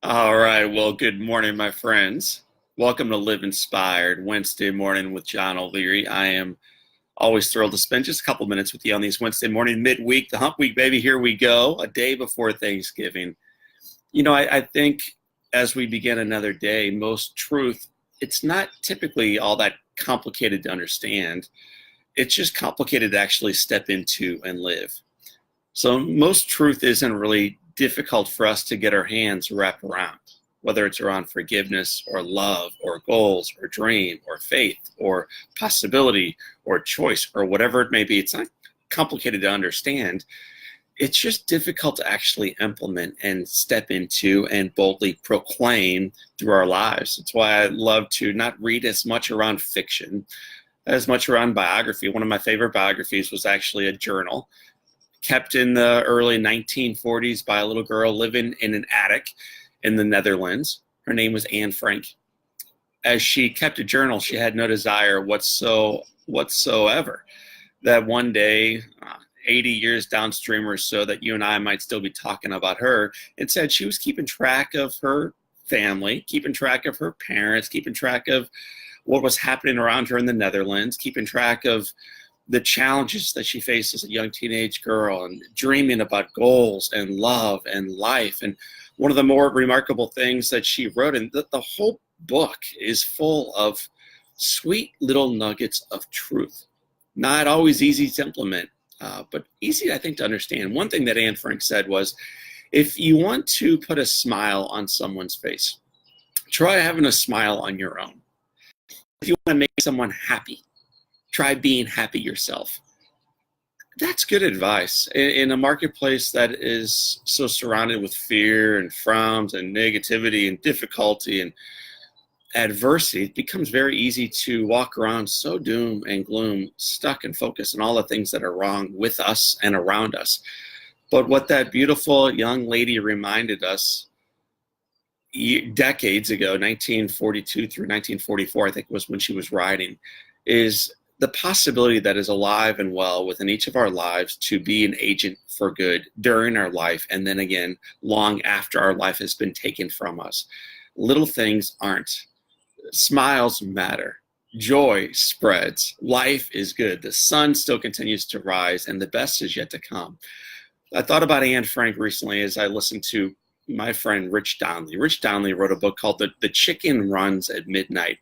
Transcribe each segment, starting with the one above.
All right. Well, good morning, my friends. Welcome to Live Inspired Wednesday morning with John O'Leary. I am always thrilled to spend just a couple minutes with you on these Wednesday morning, midweek, the hump week, baby. Here we go, a day before Thanksgiving. I think as we begin another day, most truth, it's not typically all that complicated to understand. It's just complicated to actually step into and live. So most truth isn't really difficult for us to get our hands wrapped around, whether it's around forgiveness or love or goals or dream or faith or possibility or choice or whatever it may be. It's not complicated to understand. It's just difficult to actually implement and step into and boldly proclaim through our lives. That's why I love to not read as much around fiction, as much around biography. One of my favorite biographies was actually a journal kept in the early 1940s by a little girl living in an attic in the Netherlands. Her name was Anne Frank. As she kept a journal, she had no desire whatsoever that one day, 80 years downstream or so, that you and I might still be talking about her. Instead, she was keeping track of her family, keeping track of her parents, keeping track of what was happening around her in the Netherlands, keeping track of the challenges that she faced as a young teenage girl, and dreaming about goals and love and life. And one of the more remarkable things that she wrote, and the whole book is full of sweet little nuggets of truth. Not always easy to implement, but easy, I think, to understand. One thing that Anne Frank said was, if you want to put a smile on someone's face, try having a smile on your own. If you want to make someone happy, try being happy yourself. That's good advice. In a marketplace that is so surrounded with fear and frowns and negativity and difficulty and adversity, it becomes very easy to walk around so doom and gloom, stuck and focused on all the things that are wrong with us and around us. But what that beautiful young lady reminded us decades ago, 1942 through 1944, I think was when she was writing, is the possibility that is alive and well within each of our lives to be an agent for good during our life, and then again, long after our life has been taken from us. Little things aren't. Smiles matter. Joy spreads. Life is good. The sun still continues to rise, and the best is yet to come. I thought about Anne Frank recently as I listened to my friend Rich Donnelly. Rich Donnelly wrote a book called The Chicken Runs at Midnight.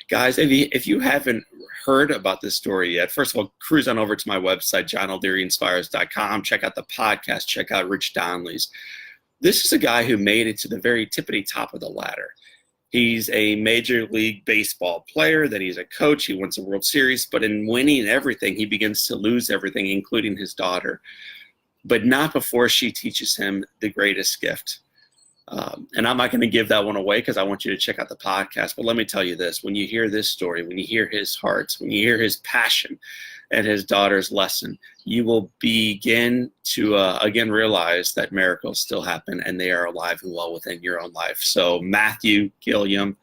Guys, if you haven't heard about this story yet, first of all, cruise on over to my website, johnolearyinspires.com. Check out the podcast. Check out Rich Donnelly's. This is a guy who made it to the very tippity top of the ladder. He's a Major League Baseball player, then he's a coach. He wins a World Series, but in winning everything, he begins to lose everything, including his daughter, but not before she teaches him the greatest gift. And I'm not going to give that one away because I want you to check out the podcast. But let me tell you this. When you hear this story, when you hear his heart, when you hear his passion and his daughter's lesson, you will begin to, again, realize that miracles still happen and they are alive and well within your own life. So Matthew Gilliam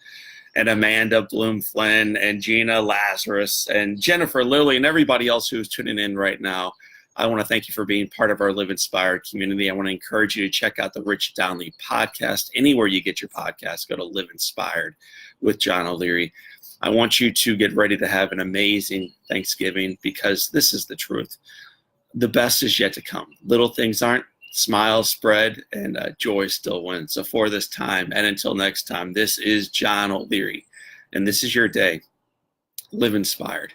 and Amanda Bloom Flynn and Gina Lazarus and Jennifer Lilly and everybody else who's tuning in right now, I want to thank you for being part of our Live Inspired community. I want to encourage you to check out the Rich Donnelly podcast. Anywhere you get your podcast, go to Live Inspired with John O'Leary. I want you to get ready to have an amazing Thanksgiving because this is the truth. The best is yet to come. Little things aren't. Smiles spread and joy still wins. So for this time and until next time, this is John O'Leary, and this is your day. Live Inspired.